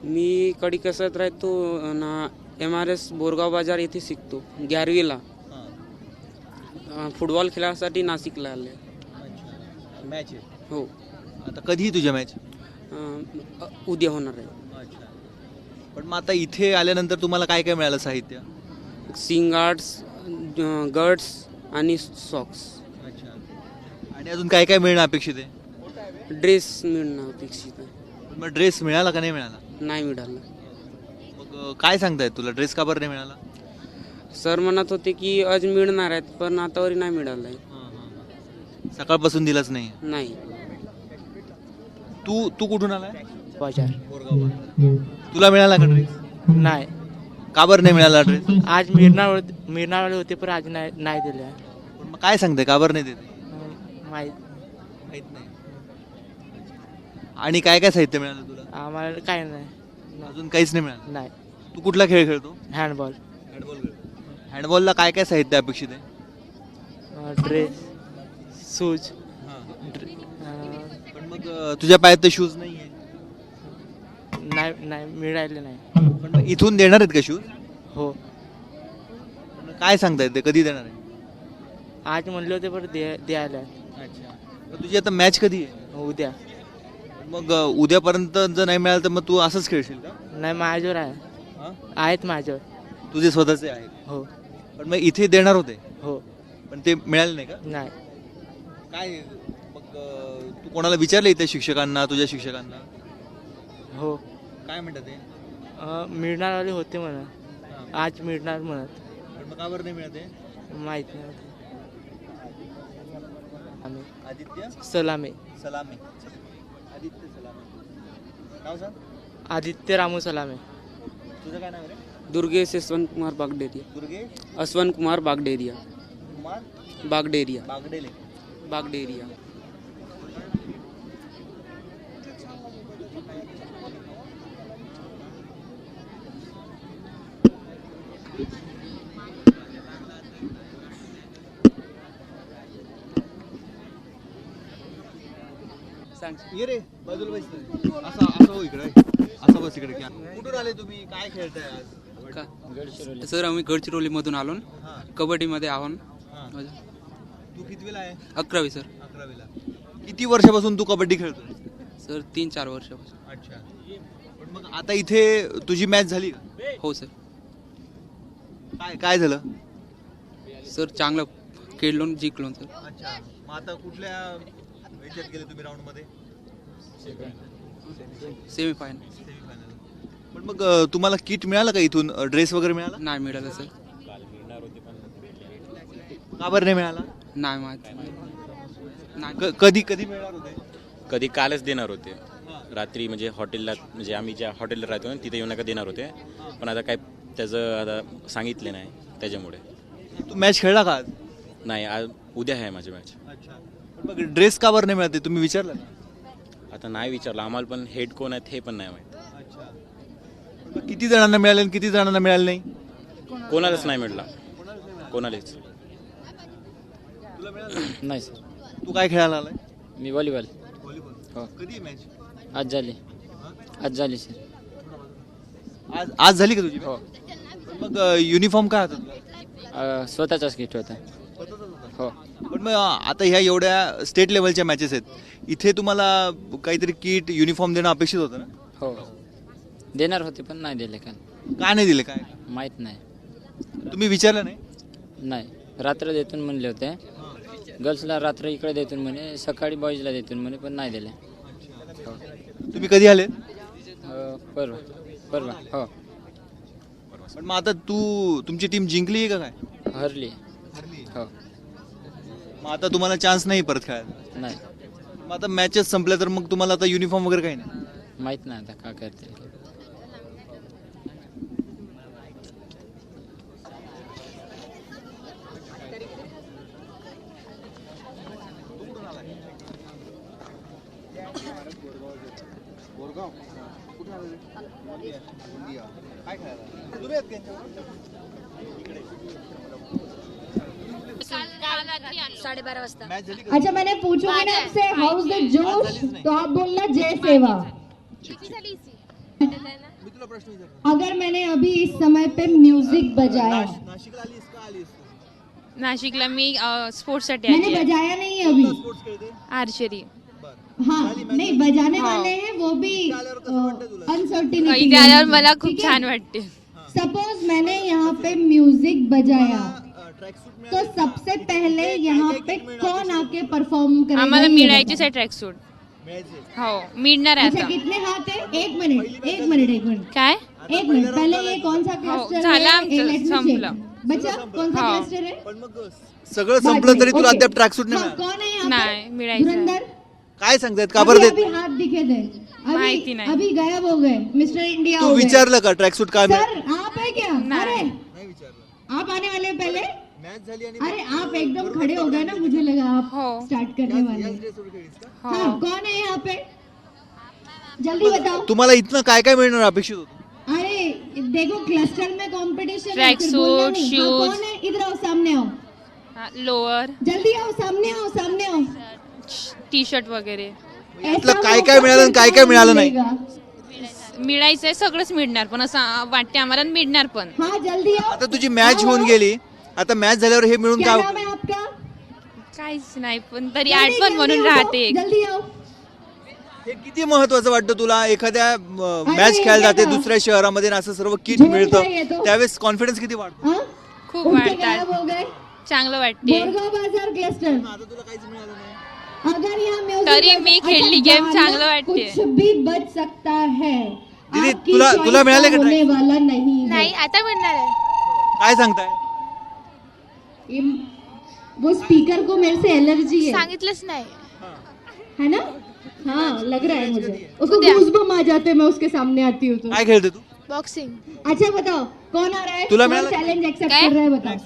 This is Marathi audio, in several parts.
मी कडी कसरत राहतो ना MRS बोरगाव बाजार येथे शिकतो 11वीला. फुटबॉल खेळासाठी नाशिकला आले. मॅच आहे. हो. आता कधी तुझ्या मॅच? उद्या होणार आहे. अच्छा. पण मग आता इथे आल्यानंतर तुम्हाला काय काय मिळालं साहित्य? सिंगार्ड्स, गट्स आणि सॉक्स. अच्छा. आणि अजून काय काय मिळणं अपेक्षित आहे? ड्रेस मिळणं अपेक्षित आहे. मग ड्रेस मिळाला का नाही मिळाला? नाही मिळालं. मग काय सांगताय तुला ड्रेस का बरं नाही मिळाला? सर म्हणत होते की आज मिळणार आहेत पण आतावरी नाही मिळालं आहे. सकाळपासून दिलाच नाही. नाही. तू कुठून आलाय? बाजार. तुला मिळाला का ड्रेस? नाही. का बरं नाही मिळाला ड्रेस? आज मिळणारे होते पण आज नाही दिले. पण मग काय सांगताय का बरं नाही देत? माहीत नाही. आणि काय काय साहित्य मिळालं तुला? आम्हाला काय नाही. अजून काहीच नाही मिळालं. नाही. तू कुठला खेळ खेळतो? हँडबॉल. हँडबॉलला काय काय साहित्य अपेक्षित आहे? Dress, shoes. पण मग तुझ्या पायात तर शूज नाहीये. नाही मिळाले नाही. पण मग इथून देणार आहेत का शूज? हो. काय सांगता येते कधी देणार आहे? आज म्हणले होते पण द्यायला. अच्छा. तुझी आता मॅच कधी आहे? उद्या. मग उद्यापर्यंत जर नाही मिळालं तर मग तू असंच खेळशील का? नाही माझ्यावर आहे. आहेत माझ्यावर. तुझे स्वतःचे आहेत? हो. पण मग इथे देणार होते हो. पण ते मिळाले नाही का? नाही. काय मग तू कोणाला विचारलं इथे शिक्षकांना, तुझ्या शिक्षकांना? हो. काय म्हणतात ते? मिळणारे होते म्हणा. आज मिळणार म्हणत. पण मग का बरं नाही मिळते? माहित नाही. Aditya Salameh. Salameh. Aditya Salameh. नाव सांग. आदित्य रामू सलामे. तुझं काय नाव रे? दुर्गेश यशवंत कुमार बागडेरिया. दुर्गेश अश्वंत कुमार बागडेरिया. कुमार बागडेरिया. बागडेले. बागडेरिया. ये रे बाजूला बस. असं हो इकडे. असं बस इकडे. कुठून आले तुम्ही? काय खेळताय आज? का सर आम्ही गडचिरोलीमधून आलो. कबड्डीमध्ये आहोत. तू कितवीला आहे? 11वी सर. 11वीला. किती वर्षापासून तू कबड्डी खेळतोय? सर 3-4 वर्षापासून. अच्छा. पण मग आता इथे तुझी मॅच झाली का? हो सर. काय काय झालं? सर चांगलं खेळलो जिंकलो सर. अच्छा. मग आता कुठल्या ह्याच्यात गेले तुम्ही राऊंड मध्ये? सेमीफायनल. पण मग तुम्हाला किट मिळालं का इथून? ड्रेस वगैरे मिळाला? नाही मिळालं सर. का बरं नाही मिळाला? नाही माहिती. कधी कधी मिळणार होते? कधी कालच देणार होते रात्री. म्हणजे हॉटेलला, म्हणजे आम्ही ज्या हॉटेलला राहतो ना तिथे येऊन नका देणार होते. पण आता काय त्याचं आता सांगितले नाही त्याच्यामुळे. तू मॅच खेळला का आज? नाही, आज उद्या आहे माझी मॅच. अच्छा. पण मग ड्रेस का बरं नाही मिळते तुम्ही विचारलं का? आता नाही विचारलं आम्हाला, पण हेड कोण आहेत हे पण नाही माहीत. अच्छा. मग किती जणांना मिळाले आणि किती जणांना मिळाले नाही? कोणालाच नाही मिळला. कोणालाच नाही सर. तू काय खेळायला आलाय? मी व्हॉलीबॉल. व्हॉलीबॉल. कधी मॅच? आज झाली सर. आज झाली का तुझी? हो. मग युनिफॉर्म काय होता तुला? स्वतःचाच किट होता. हो. पण मग आता ह्या एवढ्या स्टेट लेवलच्या मॅचेस आहेत, इथे तुम्हाला काहीतरी किट युनिफॉर्म देणं अपेक्षित होतं ना? हो. देणार होते पण नाही दिले काल. काय नाही दिले? काय माहीत नाही. तुम्ही विचारलं नाही? नाही. रात्र देतून म्हणले होते. गर्ल्सला रात्र इकडे देतून म्हणे, सकाळी बॉईजला देतून म्हणे, पण नाही दिले. हो. तुम्ही कधी आले? परवा. हो. पण मग आता तुमची टीम जिंकली आहे का काय? हरली. हो. मग आता तुम्हाला चान्स नाही परत खेळायला? नाही. मग आता मॅचेस संपल्या तर मग तुम्हाला आता युनिफॉर्म वगैरे काही नाही? माहीत नाही आता काय करतील. साडेबारा वाजता. अच्छा, मैंने पूछूंगी ना आपसे हाउ इज द जोश, तो आप बोलना जय सेवा. किती झाली? मी तुला प्रश्न विचारतो. अगर मैंने अभी इस समय पे म्यूजिक बजाया, नाशिकला आलीस का आलीस तू? नाशिकला मी स्पोर्ट्ससाठी मैंने आली आहे. बजाया नहीं अभी. स्पोर्ट्स खेळते? आर्चरी. बरं. हाँ नहीं बजाने वाले हैं वो भी आल्यावर कसं वाटतं तुला? अनसर्टिनिटी. इथे आल्यावर मला खूप छान वाटते. सपोज मैंने यहाँ पे म्यूजिक बजाया ट्रॅक सूट तो सबसे पहले यहाँ पे कौन आके परफॉर्म करेगा? आम्हाला ये मिळायचीच बताओ. आहे ट्रॅक सूट. मिळायचे. हो मिळणार आहे अच्छा आता. कितने हाथ है? एक मिनट काय एक मिनट पहले ये कौन सा हो, क्लस्टर झालं है? आमचं, ये let me check. संपलं. बच्चा कौन सा हो. क्लस्टर है? पण मग सगळं संपलं तरी तुला ओके. अद्याप ट्रॅक सूट नाही हाँ, मिळालं. कौन है यहाँ नाही पे? मिळायचं आहे. धुरंधर. काय सांगतायत का बरं अभी देत? अभी हाथ दिखे थे. माहिती अभी नाही. अभी गायब हो गए. मिस्टर इंडिया तू हो गए. विचारलं का ट्रॅक सूट काय मिळालं? सर आप है क्या? नहीं। अरे नाही विचारलं. आप आने वाले हैं पहले? मॅच झाली आणि अरे आप एकदम खड़े हो गए ना, मुझे लगा आप हो. स्टार्ट करने वाले याच हैं. ड्रेसवर खेळलीस का? हो हाँ कौन है यहाँ पे? जल्दी बताओ. तुम्हाला इथनं काय काय मिळणार अपेक्षित होतं? अरे देखो क्लस्टर में कंपटीशन है. Track फिर बोलना suit, नहीं. हाँ, shoes. कौन है? इधर आओ, सामने आओ. लोअर जल्दी आओ, सामने आओ, सामने आओ. टी शर्ट वगैरे यातलं काय काय मिळालं आणि काय काय मिळालं नाही? मिळायचंय. सगळंच मिळणार पण असं वाटते आम्हाला मिळणार पण. हाँ जल्दी आओ. आता तुझी मॅच होऊन गेली. आता मॅच झाल्यावर हे मिळून क्या काय नाम है आपका? काहीच नाही पण तरी जल्दी, आठवण जल्दी म्हणून उठो, राहते एक. जल्दी आओ. हे किती महत्वाचं वाटतं तुला? एखाद्या मॅच हे खेळायला जाते बघा. दुसऱ्या शहरामध्ये आणि असं सर्व किट जेवण मिळतं काय येतो? त्यावेळेस कॉन्फिडन्स किती वाटतो? हाँ? खूप उठ के वाटतात. गायब हो गए. चांगलं वाटते. बोरगाव बाजार क्लस्टर. आता तुला काहीच मिळालं नाही. अगर यहाँ म्यूजिक तरी मी बजा- खेळली अच्छा, गेम गाना चांगलं वाटते. कुछ भी बच सकता है. दीदी, आपकी तुला choice मिळाले का होने track? वाला नहीं है. नाही आता मिळणार आहे. काय सांगताय? वो स्पीकर को मेरे से एलर्जी है. सांगितलंच नाही. है ना? हाँ लग रहा है मुझे. उसको गूज़बम्प आ जाते हैं मैं उसके सामने आती हूँ तो. काय खेळते तू? बॉक्सिंग. अच्छा बताओ कौन आ रहा है? तुला कौन मिळालं? चॅलेंज एक्सेप्ट काय? कर रहा है बताओ.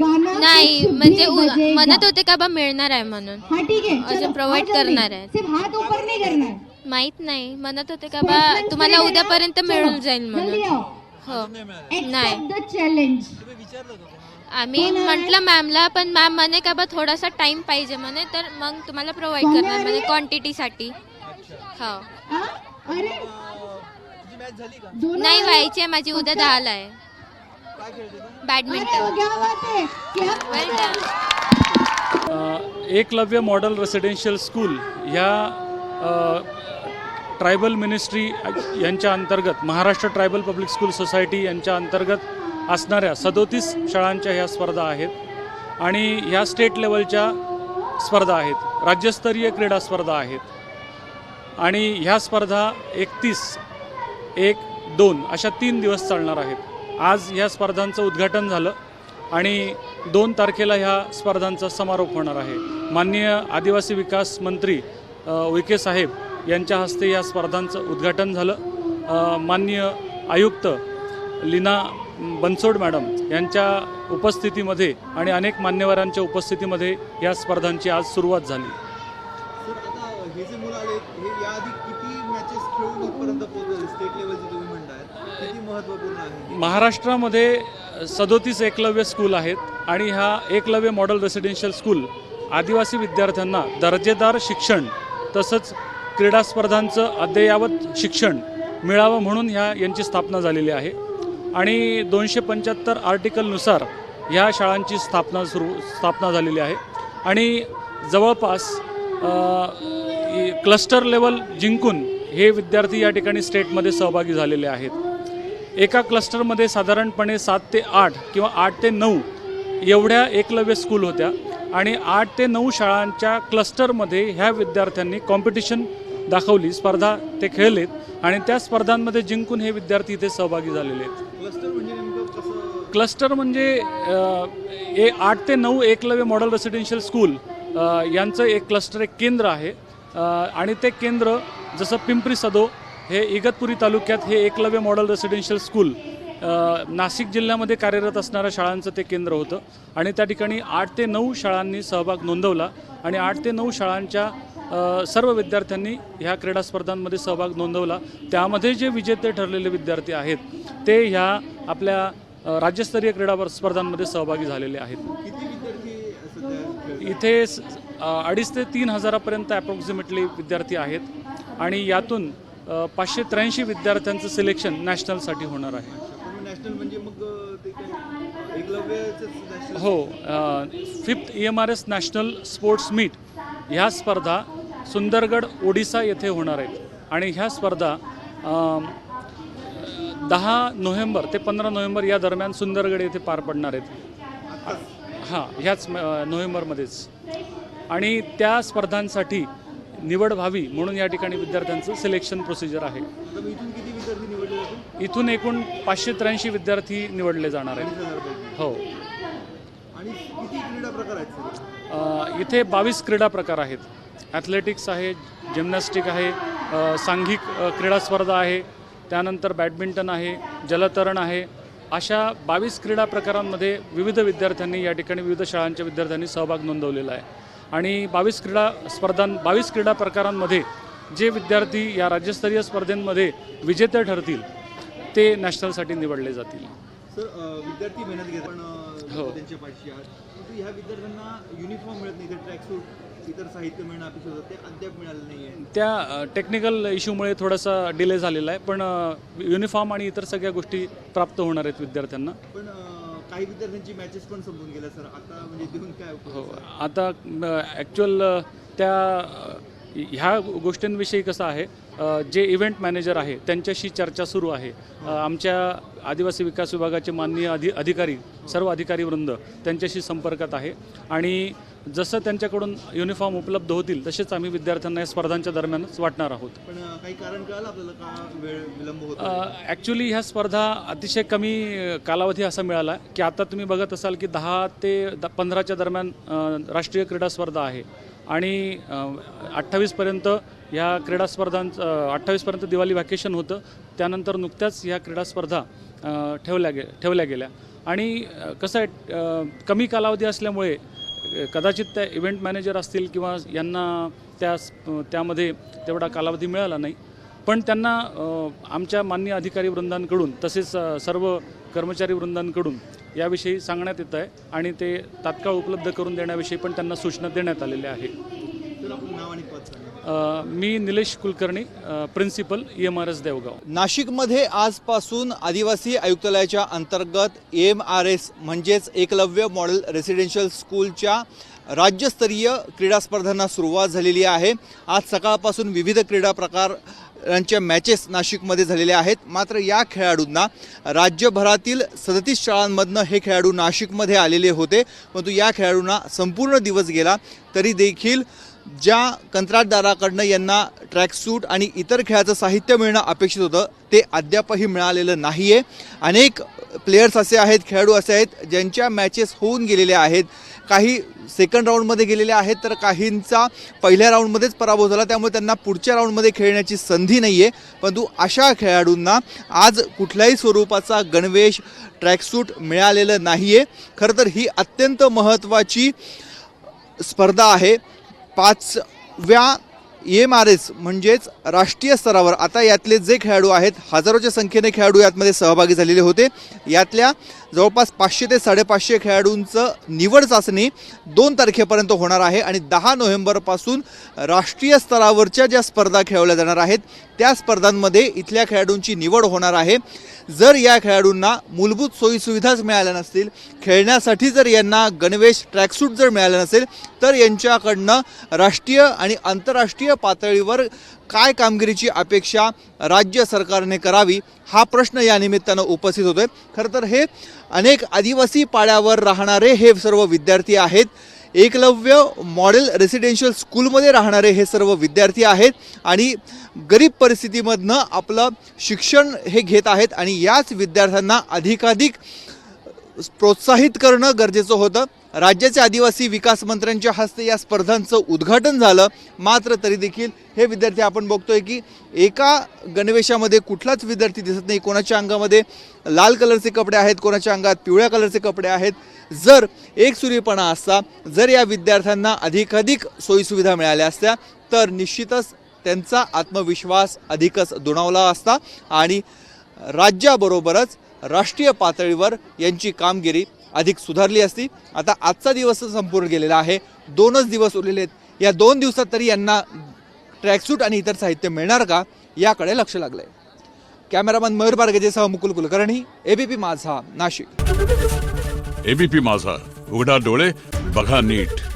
गाना नाही कुछ म्हणजे भी बजेगा. म्हणत होते का बा मिळणार आहे म्हणून. हाँ ठीक है असं चलो, provide आओ जल्दी. करणार आहे. सिर्फ हाथ ऊपर नहीं करना है. माहित नाही म्हणत होते का बा Sportsman तुम्हाला spirit है ना? उद्यापर्यंत चलो, मिळून जाईल जल्दी म्हणून. आओ. हो Accept नाही. the challenge. आम्ही कोण आहे? म्हटलं मॅमला पण मॅम म्हणे का बा थोडासा टाइम पाहिजे म्हणे तर मग तुम्हाला प्रोव्हाइड कोण करणार आहे? म्हणे क्वांटिटीसाठी. हो हाँ? अरे तुझी मॅच झाली का? दोनों नाही वाले- व्हायची आहे माझी उद्या 10ला आहे काय खेळते तू? अरे बॅडमिंटन. वो क्या बात है? क्या well done. Eklavya model residential school ह्या ट्रायबल मिनिस्ट्री यांच्या अंतर्गत Maharashtra tribal public school society यांच्या अंतर्गत असणाऱ्या 37 शाळांच्या ह्या स्पर्धा आहेत आणि ह्या स्टेट लेवलच्या स्पर्धा आहेत. राज्यस्तरीय क्रीडा स्पर्धा आहेत आणि ह्या स्पर्धा 31, 1, 2 अशा 3 दिवस चालणार आहेत. आज ह्या स्पर्धांचं उद्घाटन झालं आणि 2 तारखेला ह्या स्पर्धांचा समारोप होणार आहे. माननीय आदिवासी विकास मंत्री विखे साहेब यांच्या हस्ते या स्पर्धांचं उद्घाटन झालं. माननीय आयुक्त लीना बनसोड मॅडम यांच्या उपस्थितीमध्ये आणि अनेक मान्यवरांच्या उपस्थितीमध्ये या स्पर्धांची आज सुरुवात झाली. सर आता हे जे मुलं आले हे याआधी किती मॅचेस खेळून इथपर्यंत पोहोचले? स्टेट लेवलचे तुम्ही म्हणताय किती महत्त्वपूर्ण आहे? महाराष्ट्रामध्ये 37 एकलव्य स्कूल आहेत आणि ह्या एकलव्य मॉडेल रेसिडेन्शियल स्कूल आदिवासी विद्यार्थ्यांना दर्जेदार शिक्षण तसंच क्रीडा स्पर्धांचं अद्ययावत शिक्षण मिळावं म्हणून यांची स्थापना झालेली आहे आणि 275 आर्टिकलनुसार ह्या शाळांची स्थापना झालेली आहे आणि जवळपास क्लस्टर लेवल जिंकून हे विद्यार्थी या ठिकाणी स्टेटमध्ये सहभागी झालेले आहेत. एका क्लस्टरमध्ये साधारणपणे 7 ते 8 किंवा 8 ते 9 एवढ्या एकलव्य स्कूल होत्या आणि 8 ते 9 शाळांच्या क्लस्टरमध्ये ह्या विद्यार्थ्यांनी कॉम्पिटिशन दाखवली, स्पर्धा ते खेळलेत आणि त्या स्पर्धांमध्ये जिंकून हे विद्यार्थी इथे सहभागी झालेले आहेत. क्लस्टर म्हणजे नेमकं कसं? क्लस्टर म्हणजे 8 ते 9 एकलव्य मॉडेल रेसिडेन्शियल स्कूल यांचं एक क्लस्टर, एक केंद्र आहे आणि ते केंद्र जसं पिंपरी सदो हे इगतपुरी तालुक्यात हे Eklavya model residential school Nashik जिल्ह्यामध्ये कार्यरत असणाऱ्या शाळांचं ते केंद्र होतं आणि त्या ठिकाणी 8 ते 9 शाळांनी सहभाग नोंदवला आणि 8 ते 9 शाळांच्या सर्व विद्यार्थ्यांनी ह्या क्रीडा स्पर्धांमध्ये सहभाग नोंदवला. त्यामध्ये जे विजेते ठरलेले विद्यार्थी आहेत ते ह्या आपल्या राज्यस्तरीय क्रीडा स्पर्धांमध्ये सहभागी झालेले आहेत. किती विद्यार्थी सध्या इथे 2,500 ते 3,000पर्यंत ॲप्रॉक्सिमेटली विद्यार्थी आहेत आणि यातून 583 विद्यार्थ्यांचं सिलेक्शन नॅशनलसाठी होणार आहे. नॅशनल म्हणजे मग ते काय एकलव्यचंच national? हो, 5th EMRS national sports meet ह्या स्पर्धा सुंदरगड ओडिसा येथे होणार आहेत आणि ह्या स्पर्धा 10 नोव्हेंबर ते 15 नोव्हेंबर या दरम्यान सुंदरगड येथे पार पडणार आहेत. हां, ह्याच नोव्हेंबरमध्येच. आणि त्या स्पर्धांसाठी निवड व्हावी म्हणून या ठिकाणी विद्यार्थ्यांचं सिलेक्शन प्रोसिजर आहे. तर इथून किती विद्यार्थी निवडले जातील? इथून एकूण 583 विद्यार्थी निवडले जाणार आहेत. 20,000 हो. आणि किती क्रीडा प्रकार आहेत? इथे 22 क्रीडा प्रकार आहेत. ॲथलेटिक्स आहे, जिम्नॅस्टिक आहे, सांघिक क्रीडा स्पर्धा आहे, त्यानंतर बॅडमिंटन आहे, जलतरण आहे. अशा 22 क्रीडा प्रकारांमध्ये विविध विद्यार्थ्यांनी या ठिकाणी विविध शाळांच्या विद्यार्थ्यांनी सहभाग नोंदवलेला आहे. आणि 22 क्रीडा प्रकारांमध्ये जे विद्यार्थी या राज्यस्तरीय स्पर्धेमध्ये विजेते ठरतील ते नॅशनलसाठी निवडले जातील. सर, विद्यार्थी मेहनत घेतात पण हो. त्यांच्या पाठशी आहात. परंतु ह्या विद्यार्थ्यांना युनिफॉर्म मिळत नाही, तर ट्रॅकसूट इतर साहित्य मिळणं अपेक्षित होतं, ते अद्याप मिळालं नाही आहे. त्या टेक्निकल इश्यूमुळे थोडासा डिले झालेला आहे, पण युनिफॉर्म आणि इतर सगळ्या गोष्टी प्राप्त होणार आहेत विद्यार्थ्यांना. पण काही विद्यार्थ्यांची मॅचेस पण संपून गेल्या सर, आता म्हणजे देऊन काय उपयोग? हो, आता ॲक्च्युअल ह्या गोष्टींविषयी कसं आहे, जे इव्हेंट मॅनेजर आहे त्यांच्याशी चर्चा सुरू आहे. आमच्या आदिवासी विकास विभागाचे माननीय अधिकारी, सर्व अधिकारी वृंद त्यांच्याशी संपर्कात आहे आणि जसं त्यांच्याकडून युनिफॉर्म उपलब्ध होतील तसेच आम्ही विद्यार्थ्यांना या स्पर्धांच्या दरम्यानच वाटणार आहोत. पण काही कारण कळालं आपल्याला का वेळ विलंब होतो? ॲक्च्युली ह्या स्पर्धा अतिशय कमी कालावधी असा मिळाला की आता तुम्ही बघत असाल की 10 ते 15च्या दरम्यान राष्ट्रीय क्रीडा स्पर्धा आहे आणि 28पर्यंत ह्या क्रीडा स्पर्धांचं 28पर्यंत दिवाळी व्हॅकेशन होतं. त्यानंतर नुकत्याच ह्या क्रीडा स्पर्धा ठेवल्या गेल्या आणि कसं आहे, कमी कालावधी असल्यामुळे कदाचित त्या इव्हेंट मॅनेजर असतील किंवा यांना त्यामध्ये तेवढा कालावधी मिळाला नाही, पण त्यांना आमच्या माननीय अधिकारी वृंदांकडून तसेच सर्व कर्मचारी वृंदांकडून याविषयी सांगण्यात येत आहे आणि ते तात्काळ उपलब्ध करून देण्याविषयी पण त्यांना सूचना देण्यात आलेल्या आहे. मी निलेश कुलकर्णी, प्रिन्सिपल EMRS देवगाव. नाशिकमध्ये आजपासून आदिवासी आयुक्तालयाच्या अंतर्गत EMRS म्हणजेच एकलव्य मॉडेल रेसिडेन्शियल स्कूलच्या राज्यस्तरीय क्रीडा स्पर्धांना सुरुवात झालेली आहे. आज सकाळपासून विविध क्रीडा प्रकारांच्या मॅचेस नाशिकमध्ये झालेल्या आहेत. मात्र या खेळाडूंना राज्यभरातील 37 शाळांमधनं हे खेळाडू नाशिकमध्ये आलेले होते, परंतु या खेळाडूंना संपूर्ण दिवस गेला तरी देखील ज्या कंत्राटदाराकडनं यांना ट्रॅकसूट आणि इतर खेळाचं साहित्य मिळणं अपेक्षित होतं ते अद्यापही मिळालेलं नाही आहे. अनेक प्लेयर्स असे आहेत, खेळाडू असे आहेत ज्यांच्या मॅचेस होऊन गेलेल्या आहेत. काही सेकंड राऊंडमध्ये गेलेले आहेत तर काहींचा पहिल्या राऊंडमध्येच पराभव झाला, त्यामुळे त्यांना पुढच्या राऊंडमध्ये खेळण्याची संधी नाही आहे. परंतु अशा खेळाडूंना आज कुठल्याही स्वरूपाचा गणवेश ट्रॅकसूट मिळालेलं नाही आहे. खरं तर ही अत्यंत महत्त्वाची स्पर्धा आहे. 5व्या EMRS म्हणजेच राष्ट्रीय स्तरावर आता यातले जे खेळाडू आहेत, हजारोच्या संख्येने खेळाडू यातमध्ये सहभागी झालेले होते. यातल्या जवळपास 500 ते 550 खेळाडूंचं निवड चाचणी 2 तारखेपर्यंत होणार आहे आणि 10 नोव्हेंबरपासून राष्ट्रीय स्तरावरच्या ज्या स्पर्धा खेळवल्या जाणार आहेत त्या स्पर्धांमध्ये इथल्या खेळाडूंची निवड होणार आहे. जर या खेळाडूंना मूलभूत सोयीसुविधाच मिळाल्या नसतील, खेळण्यासाठी जर यांना गणवेश ट्रॅकसूट जर मिळालं नसेल, तर यांच्याकडनं राष्ट्रीय आणि आंतरराष्ट्रीय पातळीवर काय कामगिरीची अपेक्षा राज्य सरकारने करावी हा प्रश्न या निमित्तानं उपस्थित होतोय. खरं तर हे अनेक आदिवासी पाड्यावर राहणारे हे सर्व विद्यार्थी आहेत. एकलव्य मॉडेल रेसिडेन्शियल स्कूलमध्ये राहणारे हे सर्व विद्यार्थी आहेत आणि गरीब परिस्थितीमधनं आपलं शिक्षण हे घेत आहेत आणि याच विद्यार्थ्यांना अधिकाधिक प्रोत्साहित करणं गरजेचं होतं. राज्याचे आदिवासी विकास मंत्र्यांच्या हस्ते या स्पर्धांचं उद्घाटन झालं, मात्र तरी देखील हे विद्यार्थी आपण बघतोय की एका गणवेशामध्ये कुठलाच विद्यार्थी दिसत नाही. कोणाच्या अंगामध्ये लाल कलरचे कपडे आहेत, कोणाच्या अंगात पिवळ्या कलरचे कपडे आहेत. जर एकसुरीपणा असता, जर या विद्यार्थ्यांना अधिकाधिक सोयीसुविधा मिळाल्या असत्या तर निश्चितच त्यांचा आत्मविश्वास अधिकच दुणावला असता आणि राज्याबरोबरच राष्ट्रीय पातळीवर यांची कामगिरी अधिक सुधारली असती. आता आजचा दिवस संपूर्ण गेलेला आहे, 2च दिवस उरलेले आहेत. या 2 दिवसात तरी यांना ट्रॅकसूट आणि इतर साहित्य मिळणार का याकडे लक्ष लागलंय. कॅमेरामन मयूर बारगेजेसह मुकुल कुलकर्णी, एबीपी माझा, नाशिक. एबीपी माझा, उघडा डोळे बघा नीट.